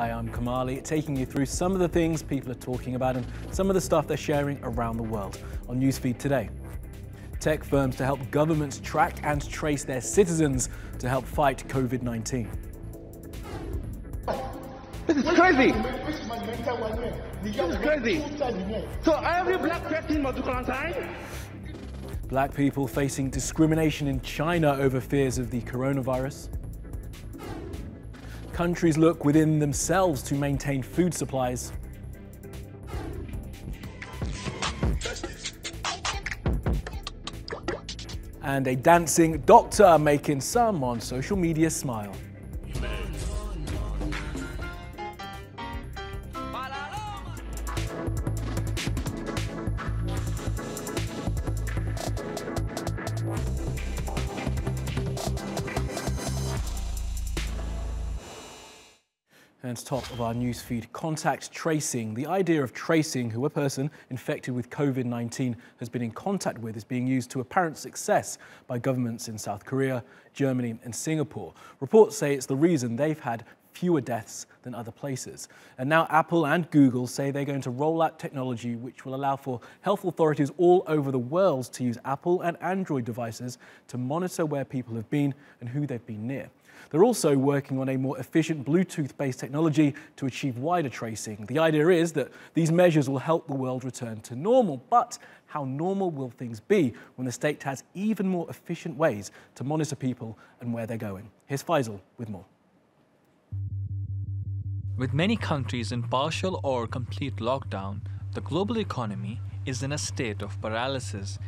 Hi, I'm Kamali, taking you through some of the things people are talking about and some of the stuff they're sharing around the world on Newsfeed today. Tech firms to help governments track and trace their citizens to help fight COVID-19. This is crazy. This is crazy. So every black person must do quarantine? Black people facing discrimination in China over fears of the coronavirus. Countries look within themselves to maintain food supplies. And a dancing doctor making some on social media smile. And top of our newsfeed, contact tracing. The idea of tracing who a person infected with COVID-19 has been in contact with is being used to apparent success by governments in South Korea, Germany and Singapore. Reports say it's the reason they've had fewer deaths than other places. And now Apple and Google say they're going to roll out technology which will allow for health authorities all over the world to use Apple and Android devices to monitor where people have been and who they've been near. They're also working on a more efficient Bluetooth-based technology to achieve wider tracing. The idea is that these measures will help the world return to normal. But how normal will things be when the state has even more efficient ways to monitor people and where they're going? Here's Faisal with more. With many countries in partial or complete lockdown, the global economy is in a state of paralysis.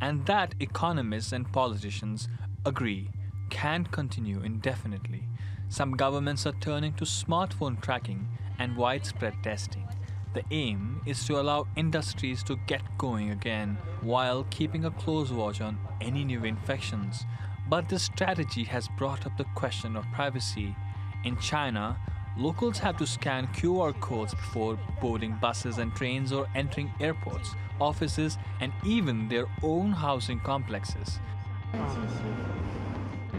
And that economists and politicians agree can't continue indefinitely. Some governments are turning to smartphone tracking and widespread testing. The aim is to allow industries to get going again while keeping a close watch on any new infections. But this strategy has brought up the question of privacy. In China, locals have to scan QR codes before boarding buses and trains or entering airports, offices, and even their own housing complexes.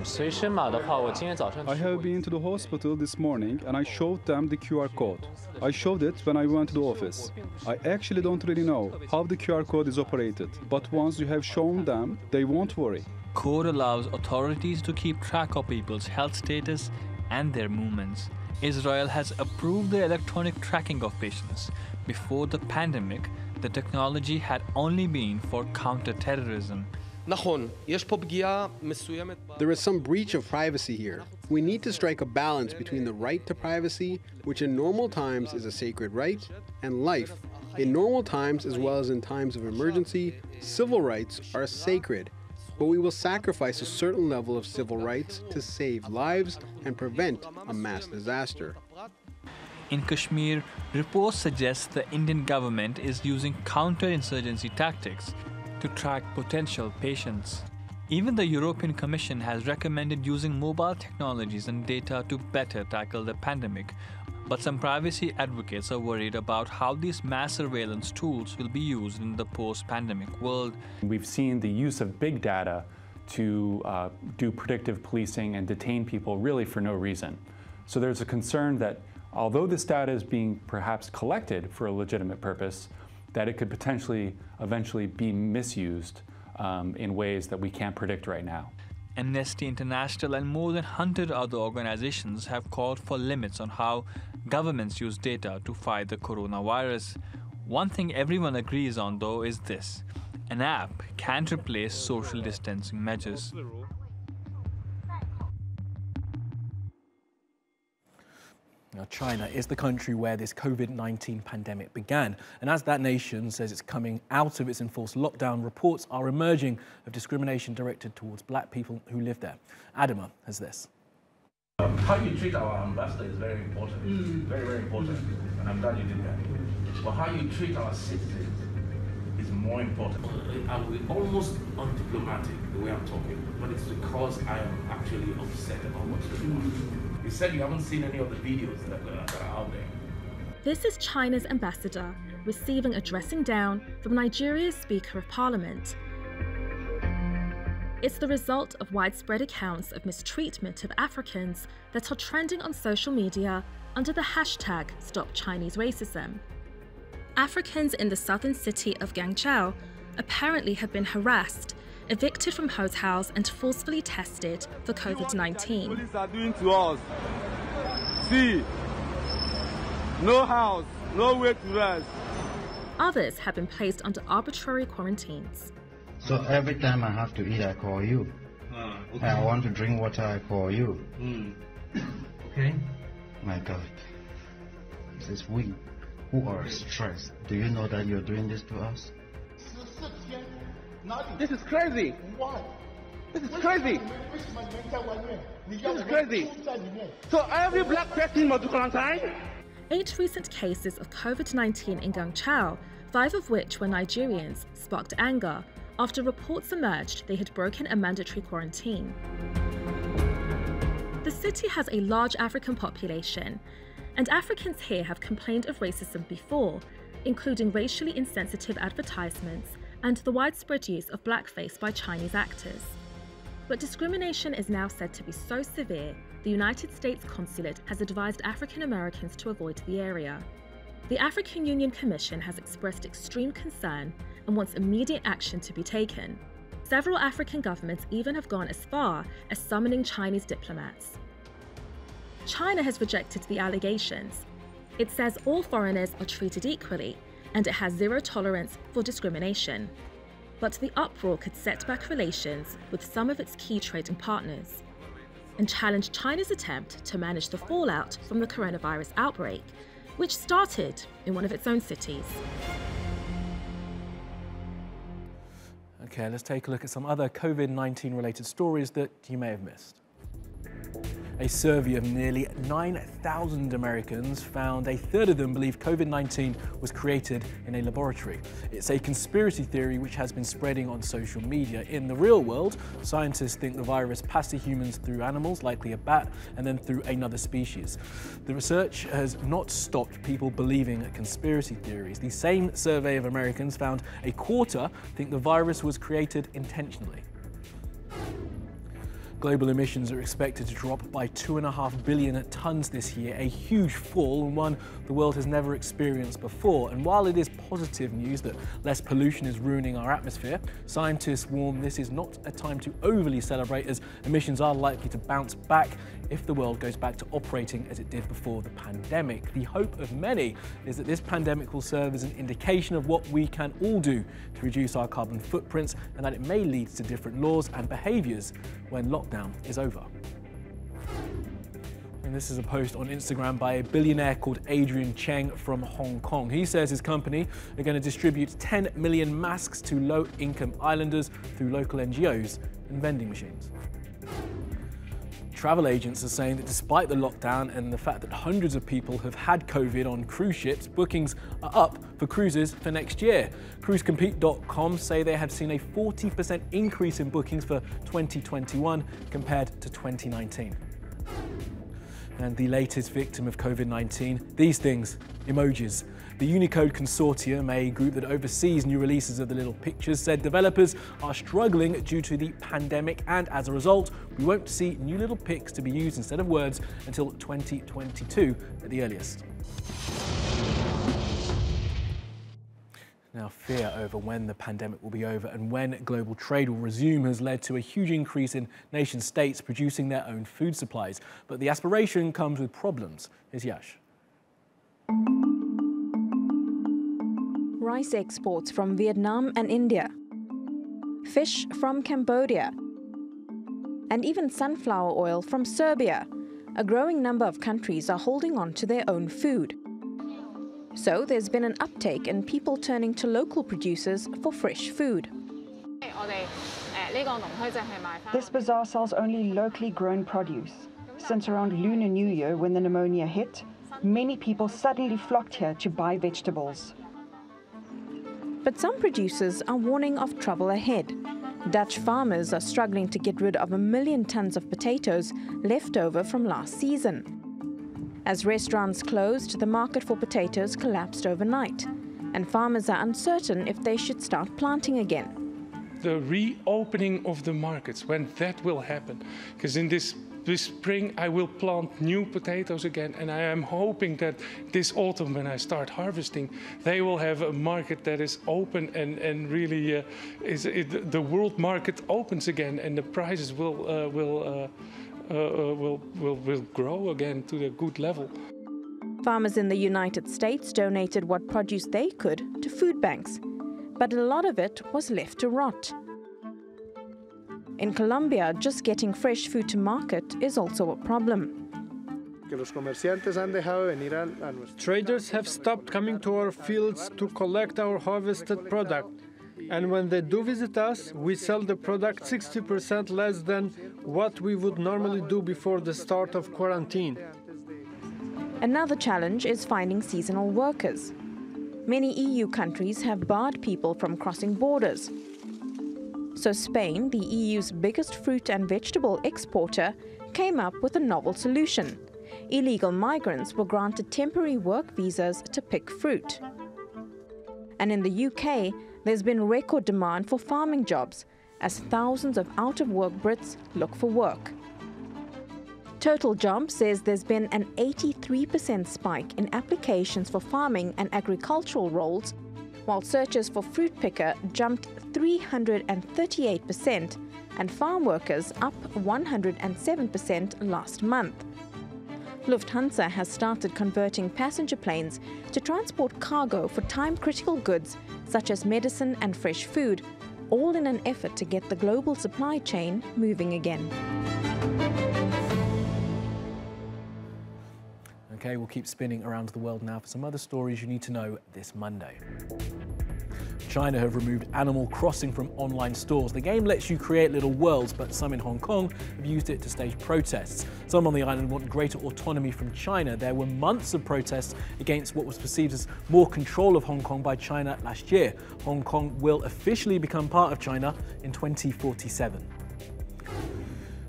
I have been to the hospital this morning and I showed them the QR code. I showed it when I went to the office. I actually don't really know how the QR code is operated, but once you have shown them, they won't worry. Code allows authorities to keep track of people's health status and their movements. Israel has approved the electronic tracking of patients. Before the pandemic, the technology had only been for counter-terrorism. There is some breach of privacy here. We need to strike a balance between the right to privacy, which in normal times is a sacred right, and life. In normal times as well as in times of emergency, civil rights are sacred, but we will sacrifice a certain level of civil rights to save lives and prevent a mass disaster. In Kashmir, reports suggest the Indian government is using counter-insurgency tactics to track potential patients. Even the European Commission has recommended using mobile technologies and data to better tackle the pandemic. But some privacy advocates are worried about how these mass surveillance tools will be used in the post-pandemic world. We've seen the use of big data to do predictive policing and detain people really for no reason. So there's a concern that although this data is being perhaps collected for a legitimate purpose, that it could potentially eventually be misused in ways that we can't predict right now. Amnesty International and more than 100 other organizations have called for limits on how governments use data to fight the coronavirus. One thing everyone agrees on, though, is this: an app can't replace social distancing measures. Now, China is the country where this COVID-19 pandemic began. And as that nation says it's coming out of its enforced lockdown, reports are emerging of discrimination directed towards black people who live there. Adama has this. How you treat our ambassador is very important. Very, very important. And I'm glad you did that. But how you treat our citizens is more important. I'm almost undiplomatic the way I'm talking, but it's because I am actually upset about what's going on. You said you haven't seen any of the videos that are out there. This is China's ambassador receiving a dressing down from Nigeria's Speaker of Parliament. It's the result of widespread accounts of mistreatment of Africans that are trending on social media under the hashtag #StopChineseRacism. Africans in the southern city of Guangzhou apparently have been harassed, evicted from hotels and forcefully tested for COVID-19. Police are doing to us. See, no house, no way to rest. Others have been placed under arbitrary quarantines. So every time I have to eat, I call you. Okay. I want to drink water, I call you. Okay? My God. This is we who are stressed. Do you know that you're doing this to us? This is crazy. Why? This is crazy. This is crazy. So every black person must be quarantined? 8 recent cases of COVID-19 in Guangzhou, 5 of which were Nigerians, sparked anger after reports emerged they had broken a mandatory quarantine. The city has a large African population, and Africans here have complained of racism before, including racially insensitive advertisements and the widespread use of blackface by Chinese actors. But discrimination is now said to be so severe, the United States consulate has advised African Americans to avoid the area. The African Union Commission has expressed extreme concern and wants immediate action to be taken. Several African governments even have gone as far as summoning Chinese diplomats. China has rejected the allegations. It says all foreigners are treated equally, and it has zero tolerance for discrimination. But the uproar could set back relations with some of its key trading partners and challenge China's attempt to manage the fallout from the coronavirus outbreak, which started in one of its own cities. Okay, let's take a look at some other COVID-19 related stories that you may have missed. A survey of nearly 9,000 Americans found a third of them believe COVID-19 was created in a laboratory. It's a conspiracy theory which has been spreading on social media. In the real world, scientists think the virus passed to humans through animals, likely a bat, and then through another species. The research has not stopped people believing conspiracy theories. The same survey of Americans found a quarter think the virus was created intentionally. Global emissions are expected to drop by 2.5 billion tons this year, a huge fall and one the world has never experienced before. And while it is positive news that less pollution is ruining our atmosphere, scientists warn this is not a time to overly celebrate, as emissions are likely to bounce back if the world goes back to operating as it did before the pandemic. The hope of many is that this pandemic will serve as an indication of what we can all do to reduce our carbon footprints, and that it may lead to different laws and behaviours when lockdown is over. And this is a post on Instagram by a billionaire called Adrian Cheng from Hong Kong. He says his company are going to distribute 10 million masks to low-income islanders through local NGOs and vending machines. Travel agents are saying that despite the lockdown and the fact that hundreds of people have had COVID on cruise ships, bookings are up for cruises for next year. CruiseCompete.com say they have seen a 40% increase in bookings for 2021 compared to 2019. And the latest victim of COVID-19, these things, emojis. The Unicode Consortium, a group that oversees new releases of the little pictures, said developers are struggling due to the pandemic, and as a result, we won't see new little pics to be used instead of words until 2022 at the earliest. Now, fear over when the pandemic will be over and when global trade will resume has led to a huge increase in nation states producing their own food supplies. But the aspiration comes with problems. Here's Yash. Rice exports from Vietnam and India, fish from Cambodia, and even sunflower oil from Serbia. A growing number of countries are holding on to their own food. So there's been an uptake in people turning to local producers for fresh food. This bazaar sells only locally grown produce. Since around Lunar New Year, when the pneumonia hit, many people suddenly flocked here to buy vegetables. But some producers are warning of trouble ahead. Dutch farmers are struggling to get rid of 1 million tons of potatoes left over from last season. As restaurants closed, the market for potatoes collapsed overnight, and farmers are uncertain if they should start planting again. the reopening of the markets, when that will happen. Because in this spring I will plant new potatoes again, and I am hoping that this autumn, when I start harvesting, they will have a market that is open and really the world market opens again, and the prices will grow again to a good level. Farmers in the United States donated what produce they could to food banks, but a lot of it was left to rot. In Colombia, just getting fresh food to market is also a problem. Traders have stopped coming to our fields to collect our harvested product. And when they do visit us, we sell the product 60% less than what we would normally do before the start of quarantine. Another challenge is finding seasonal workers. Many EU countries have barred people from crossing borders. So Spain, the EU's biggest fruit and vegetable exporter, came up with a novel solution. Illegal migrants were granted temporary work visas to pick fruit. And in the UK, there's been record demand for farming jobs as thousands of out-of-work Brits look for work. Total Jobs says there's been an 83% spike in applications for farming and agricultural roles, while searches for fruit picker jumped 338% and farm workers up 107% last month. Lufthansa has started converting passenger planes to transport cargo for time-critical goods such as medicine and fresh food, all in an effort to get the global supply chain moving again. Okay, we'll keep spinning around the world now for some other stories you need to know this Monday. China have removed Animal Crossing from online stores. The game lets you create little worlds, but some in Hong Kong have used it to stage protests. Some on the island want greater autonomy from China. There were months of protests against what was perceived as more control of Hong Kong by China last year. Hong Kong will officially become part of China in 2047.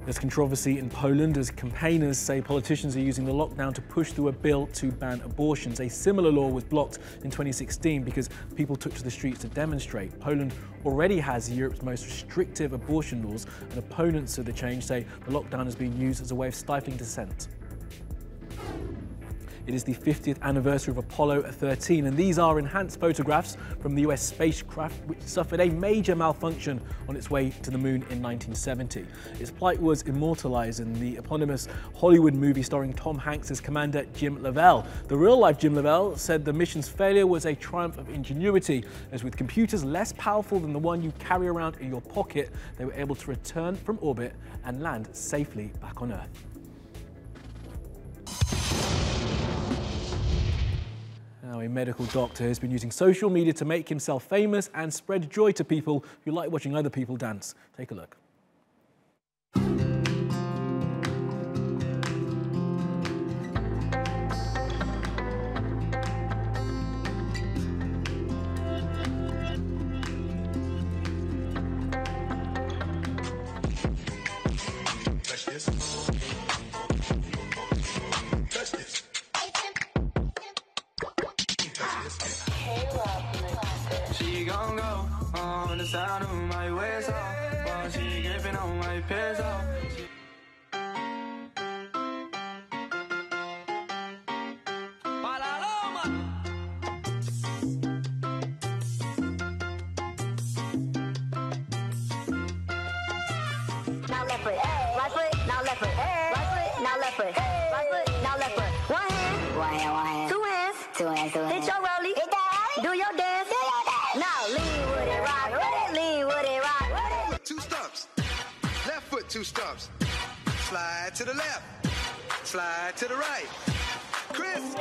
There's controversy in Poland as campaigners say politicians are using the lockdown to push through a bill to ban abortions. A similar law was blocked in 2016 because people took to the streets to demonstrate. Poland already has Europe's most restrictive abortion laws, and opponents of the change say the lockdown has been used as a way of stifling dissent. It is the 50th anniversary of Apollo 13, and these are enhanced photographs from the US spacecraft, which suffered a major malfunction on its way to the moon in 1970. Its plight was immortalized in the eponymous Hollywood movie starring Tom Hanks as Commander Jim Lovell. The real-life Jim Lovell said the mission's failure was a triumph of ingenuity, as with computers less powerful than the one you carry around in your pocket, they were able to return from orbit and land safely back on Earth. Now, a medical doctor has been using social media to make himself famous and spread joy to people who like watching other people dance. Take a look. She gon' go on the sound of my whistle while she gripping on my pistol. Now left foot, right foot, now left foot, right foot, now left foot, right foot, now left foot. One hand, one hand, two hands, two hands, two hands. Hit your rollie, hit that, do your dance, do your dance. Now lean with it, rock with it, lean with it, rock with it. 2 stumps, left foot 2 stumps. Slide to the left, slide to the right. Chris.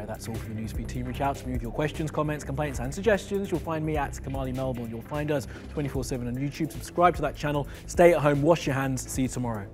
That's all from the Newsfeed team. Reach out to me with your questions, comments, complaints and suggestions. You'll find me at Kamali Melbourne. You'll find us 24/7 on YouTube. Subscribe to that channel. Stay at home, wash your hands. See you tomorrow.